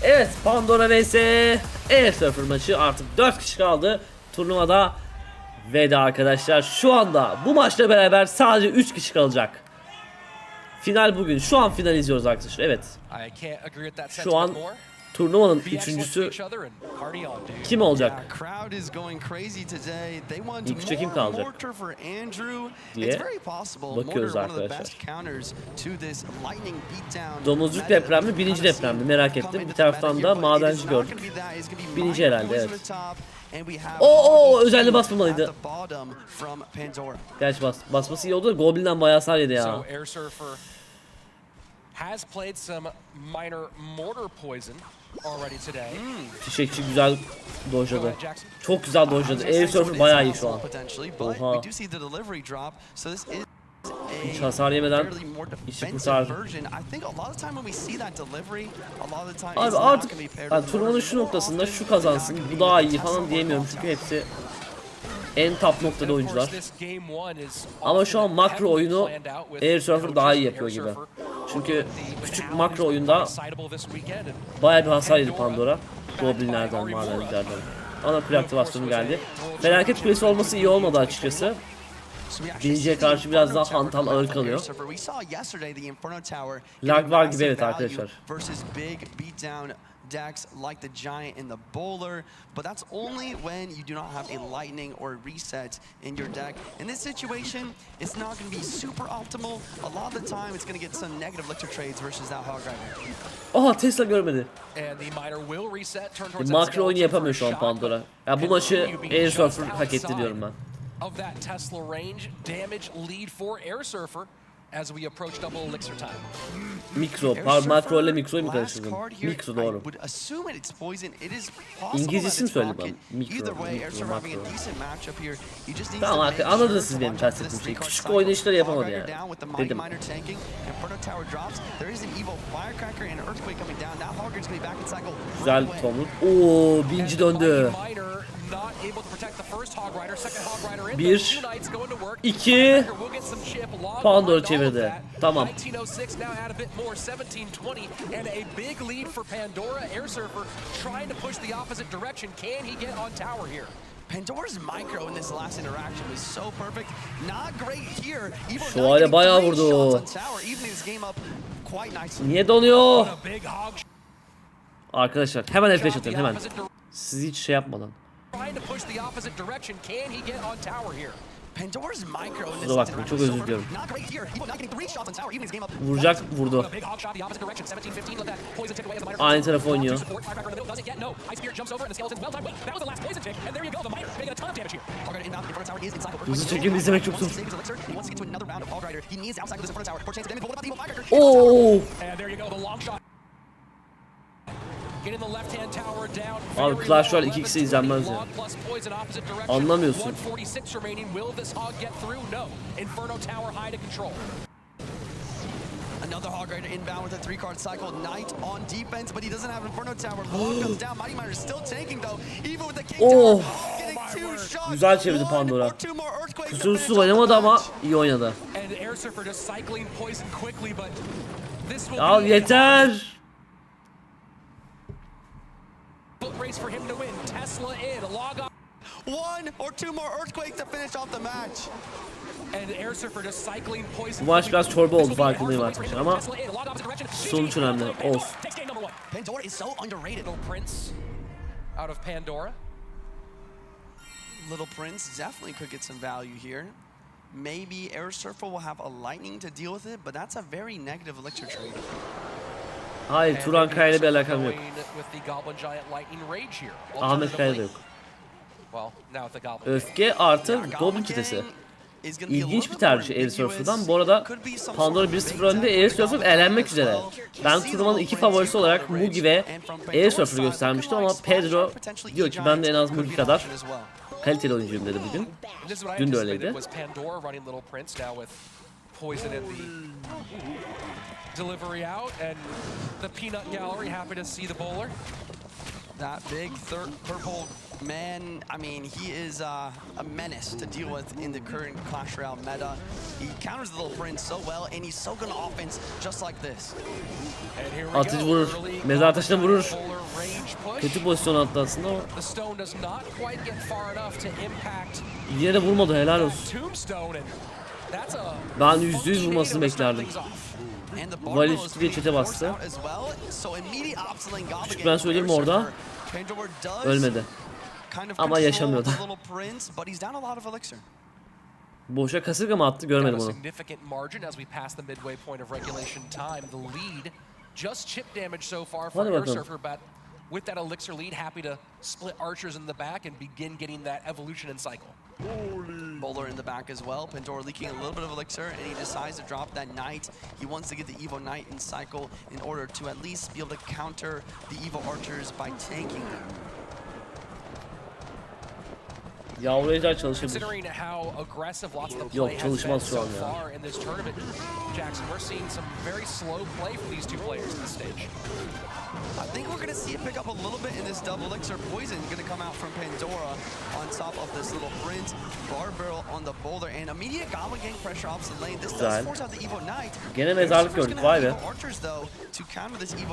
Evet, Pandora vs Airsurfer maçı, artık 4 kişi kaldı. Turnuvada veda arkadaşlar. Şu anda bu maçla beraber sadece 3 kişi kalacak. Final bugün. Şu an final izliyoruz arkadaşlar. Evet. Şu an turnuvanın üçüncüsü kim olacak? İlk üçe kim kalacak diye bakıyoruz arkadaşlar. Domuzcuk deprem mi? Birinci deprem mi? Merak ettim. Bir taraftan da madenci gördük. Birinci herhalde, evet. Oo, özelliğe basmamalıydı. Gerçi basması iyi oldu da Goblin'den bayağı hasar yedi ya. Fişekçi güzel dojladı. Çok güzel dojladı. Airsurfer bayağı iyi şu an. Oha. Hiç hasar yemeden işi kurtardı. Abi artık yani turnuvanın şu noktasında şu kazansın, bu daha iyi falan diyemiyorum çünkü hepsi en top noktada oyuncular. Ama şu an makro oyunu Airsurfer daha iyi yapıyor gibi. Çünkü küçük makro oyunda bayağı bir hasar yedi Pandora. Goblinlerden, madencilerden. Ana kule aktivasyonu geldi. Felaket kulesi olması iyi olmadı açıkçası. Birinciye karşı biraz daha hantal, ağır kalıyor. Lag var gibi, evet arkadaşlar. Decks like the giant and the bowler, but that's only when you do not have a lightning or reset in your deck. In this situation, it's not going to be super optimal. A lot of the time, it's going to get some negative lictor trades versus that hog rider. Aha, Tesla görmedi. Makro oyunu yapamıyor şu an Pandora. Ya bu maçı Airsurfer hak etti diyorum ben. Of that Tesla range, damage lead for Airsurfer as we approach double elixir time. Mikro, makro ile mikroyu mu karıştırdım? Mikro doğru. İngilizcesi mi söyledim ben? Mikro, makro. Tamam, anladınız siz benim kastettiğim şeyi. Küçük oynayışları yapamadı yani. Dedim. Güzel tomruk. Ooo, binci döndü. 1, 2, Pandora çevirdi. Tamam. Şu hale bayağı vurdu. Niye donuyor? Arkadaşlar hemen F5 atıyorum, hemen. Siz hiç şey yapmadan. Kusura bakmayın, çok özür diliyorum. Vuracak, vurdu. Aynı tarafa oynuyor. Hızlı çekimde izlemek çok zor. Ooo! Abi Clash Royale 2x'e izlenmez ya. Anlamıyorsun. Another hog rider inbound with a 3-card cycle. Knight on defense, but he doesn't have Inferno Tower. Log comes down. Mighty Miner is still tanking though. Even with the King Tower, getting 2 shots. Güzel çevirdi Pandora. Kusursuz oynamadı ama iyi oynadı. Ya yeter. Race for him to win. Tesla in. Log on. 1 or 2 more earthquakes to finish off the match. And Airsurfer just cycling poison. Bu maç biraz çorba oldu, farkındayım artık ama sonuç önemli. Olsun. Pandora is so underrated. Little Prince out of Pandora. Little Prince definitely could get some value here. Maybe Airsurfer will have a lightning to deal with it, but that's a very negative elixir trade. Hayır, Turan Kaya'yla bir alakam yok. Ahmet Kaya'da yok. Öfke artı Goblin kitesi. İlginç bir tercih Airsurfer'dan. Bu arada Pandora 1-0 önde, Airsurfer elenmek üzere. Ben turnuvanın 2 favorisi olarak Mugi ve Airsurfer'ı göstermiştim ama Pedro diyor ki ben de en az Mugi kadar kaliteli oyuncuyum dedi bugün. Dün de öyleydi. Delivery out and the peanut gallery happy to see the bowler. That big purple Man, I mean, he is a menace to deal with in the current Clash Royale meta. He counters the little prince so well, and he's so good on offense, just like this. Atıcı vurur. Mezar taşına vurur. Kötü pozisyon attı aslında ama. Yine de vurmadı, helal olsun. Ben %100 vurmasını beklerdim. Valif diye çete bastı. Küçük ben söyleyeyim orada. Ölmedi. Ama yaşamıyordu. Boşa kasırga mı attı görmedim onu. Hadi bakalım. With that elixir lead, happy to split archers in the back and begin getting that evolution and cycle. Bowler in the back as well. Pandora leaking a little bit of elixir, and he decides to drop that knight. He wants to get the Evo Knight in cycle in order to at least be able to counter the Evo archers by tanking them. Yavru ejder çalışabilir. Yok, çalışmaz şu an ya. I think we're going to see it pick up a little bit in this double elixir. Poison going to come out from Pandora on top of this little prince. Bar barrel on the boulder and immediate goblin gang pressure off the lane. This does force out the Evo Knight. Gene mezarlık gördük, vay be.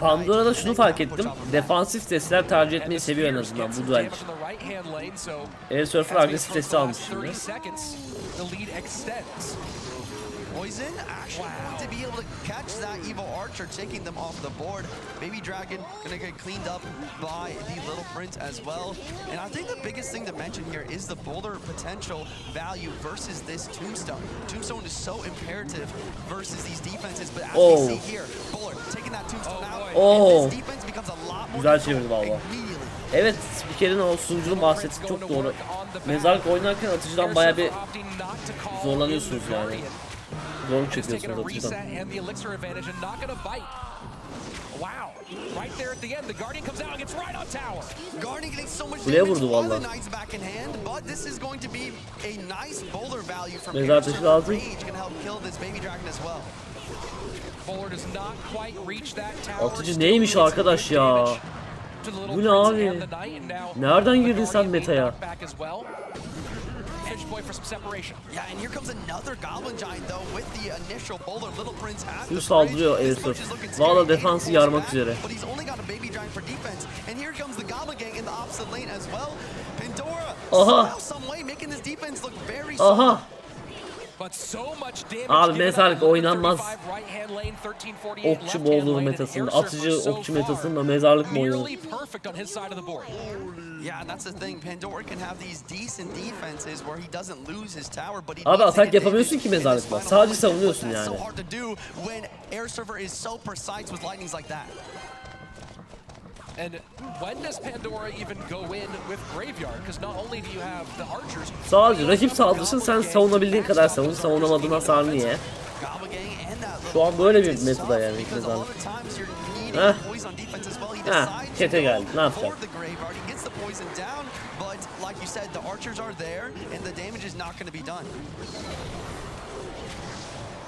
Pandora'da şunu fark ettim. Defansif desteler tercih etmeyi seviyor en azından bu duel için. Air Surfer agresif deste almış şimdi. Poison actually going to be able to catch that evil archer, taking them off the board. Baby Dragon gonna get cleaned up by the little prince as well. And I think the biggest thing to mention here is the boulder potential value versus this tombstone. Tombstone is so imperative versus these defenses, but as we see here, Bowler taking that tombstone out, and this defense becomes a lot more güzel çevirdi valla. Evet, spikerin o sunucunun bahsettiği çok doğru. Mezarlık oynarken atıcıdan bayağı bir zorlanıyorsunuz yani. Zorluk çekiyorsunuz atıcıdan. Kuleye vurdu valla. Mezar taşı lazım. Atıcı neymiş arkadaş ya? Bu ne abi? Nereden girdin sen metaya? Şu saldırıyor Airsoft. Valla defansı yarmak üzere. Aha. Aha. Abi mezarlık oynanmaz. Okçu bowler metasında, atıcı okçu metasında mezarlık mı oynanır? Abi atak yapamıyorsun ki mezarlıkla. Sadece savunuyorsun yani. And when does Pandora even go in with Graveyard? Because not only do you have the archers. Sadece rakip saldırsın, sen savunabildiğin kadar savun. Savunamadığın hasar niye? Şu an böyle bir metada yani mezarlık. Kete geldi. Ne yapacak?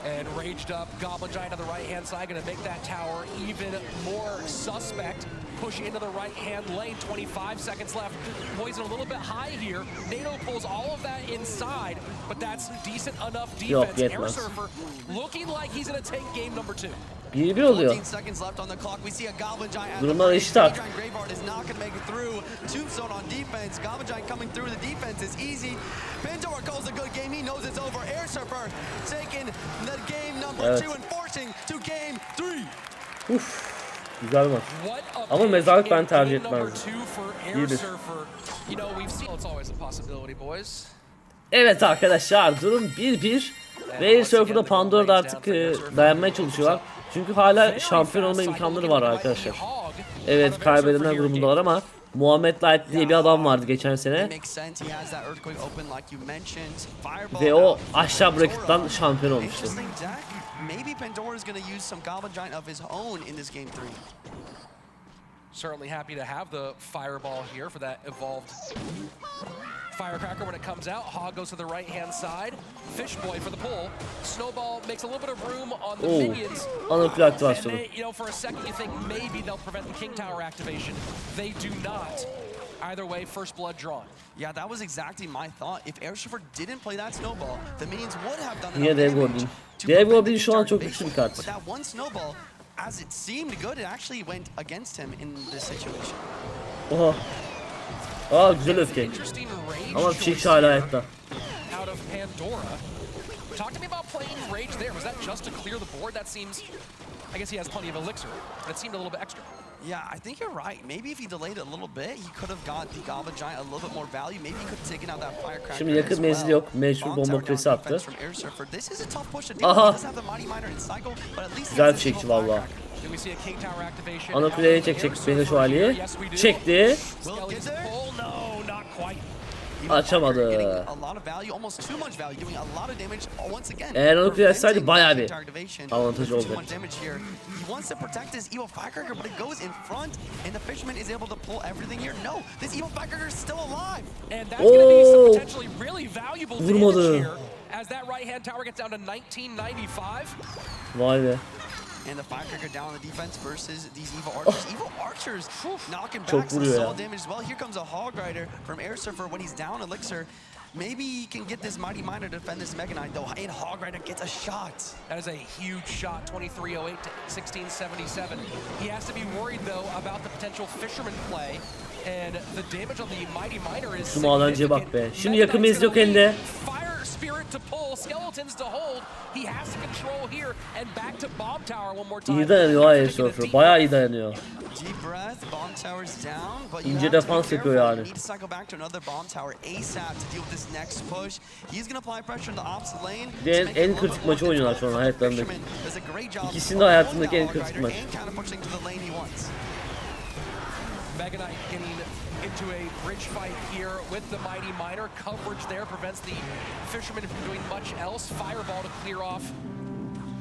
And raged up Goblin Giant on the right hand side, gonna make that tower even more suspect. Push into the right hand lane, 25 seconds left. Poison a little bit high here. NATO pulls all of that inside, but that's decent enough defense. Air Surfer looking like he's gonna take game number 2. 1-1 oluyor. Durumlar eşit artık. Evet. Güzel maç. Ama mezarlık ben tercih etmezdim. 1-1. Evet arkadaşlar, durum 1-1. Ve Air Surfer'da Pandora'da artık dayanmaya çalışıyorlar. Çünkü hala şampiyon olma imkanları var arkadaşlar. Evet, kaybedenler grubundalar ama Muhammed Light diye bir adam vardı geçen sene. Ve o aşağı bracket'tan şampiyon olmuştu. Certainly happy to have the fireball here for that evolved firecracker when it comes out. Hog goes to the right-hand side. Fish boy for the pull. Snowball makes a little bit of room on the minions. And they, you know, for a second you think maybe they'll prevent the King Tower activation. They do not. Either way, first blood drawn. Yeah, that was exactly my thought. If Air Surfer didn't play that snowball, the minions would have done Yine Dev Goblin. Dev Goblin şu an çok güçlü bir kart. But that one snowball, as it seemed good, it actually went against him in this situation. Oha. Aa güzel öfke. Ama Fişek hala hayatta. Out of Pandora. Talk to me about playing Rage there. Was that just to clear the board? That seems... I guess he has plenty of elixir, but it seemed a little bit extra. Yeah, I think you're right. Maybe if he delayed it a little bit, he could have got the Goblin Giant a little bit more value. Maybe he could have taken out that Firecracker. Şimdi yakın menzil yok. Mecbur bomba kulesi attı. Aha. Güzel bir çekti valla. Ana kuleyi çekecek Beni Şövalye'yi. Çekti. Açamadı. Eğer onu kuleyi açsaydı bayağı bir avantajı oldu. Oo. Vurmadı. Vay be. And the firecracker down on the defense versus these evil archers. Evil archers knocking back some soul damage as well. Here comes a Hog Rider from Air Surfer when he's down elixir. Maybe he can get this Mighty Miner to defend this Mega Knight though, and Hog Rider gets a shot. That is a huge shot, 2308 to 1677. He has to be worried though about the potential Fisherman play. And the damage on the Mighty Miner is şu madenciye bak be. Şimdi yakın menzil yok elinde. Spirit to pull, skeletons to hold. He has to control here and back to bomb tower one more time. İyi dayanıyor ha Air Surfer. Bayağı iyi dayanıyor. İnce defans yapıyor yani. En kritik maçı oynuyorlar şu an hayatlarındaki. İkisinin de hayatındaki en kritik maç. Mega Knight getting into a bridge fight here with the Mighty Miner. Coverage there prevents the Fisherman from doing much else. Fireball to clear off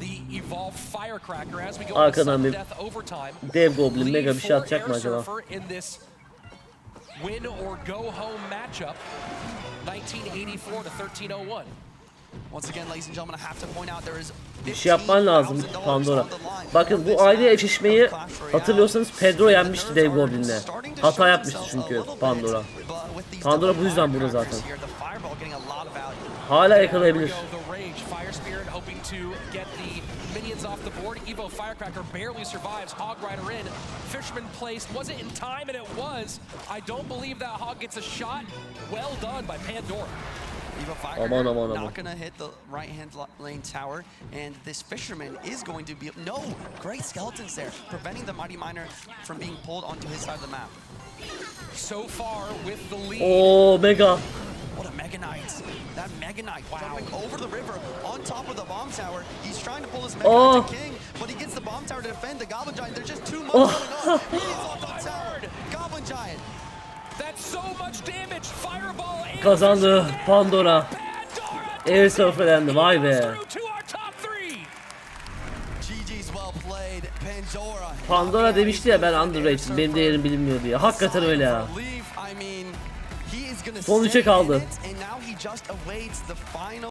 the evolved Firecracker as we go arkadan to bir death overtime. Dev Goblin mega bir şey atacak mı acaba? In this win or go home matchup, 1984 to 1301. Once again, ladies and gentlemen, I have to point out there is bir şey yapman lazım Pandora. Bakın bu aile eşleşmeyi hatırlıyorsanız Pedro yenmişti Dev Goblin'le. Hata yapmıştı çünkü Pandora. Pandora bu yüzden burada zaten. Hala yakalayabilir. Minions off the board. Evo Firecracker barely survives. Hog Rider in. Fisherman placed. Was it in time? And it was. I don't believe that Hog gets a shot. Well done by Pandora. Evo Firecracker not going to hit the right-hand lane tower, and this Fisherman is going to be... No! Great skeletons there, preventing the Mighty Miner from being pulled onto his side of the map. So far with the lead. Oh, Mega. What a Mega Knight. That Mega Knight jumping over the river on top of the bomb tower. He's trying to pull his Mega Knight to King, but he gets the bomb tower to defend the Goblin Giant. There's just too much going on. He's off the tower. Goblin Giant. That's so much damage. Fireball. Kazandı Pandora. Air Surfer'lendi, vay be. Pandora demişti ya ben underrated, benim değerim bilinmiyor diye. Hakikaten öyle ya. Son 3'e kaldı.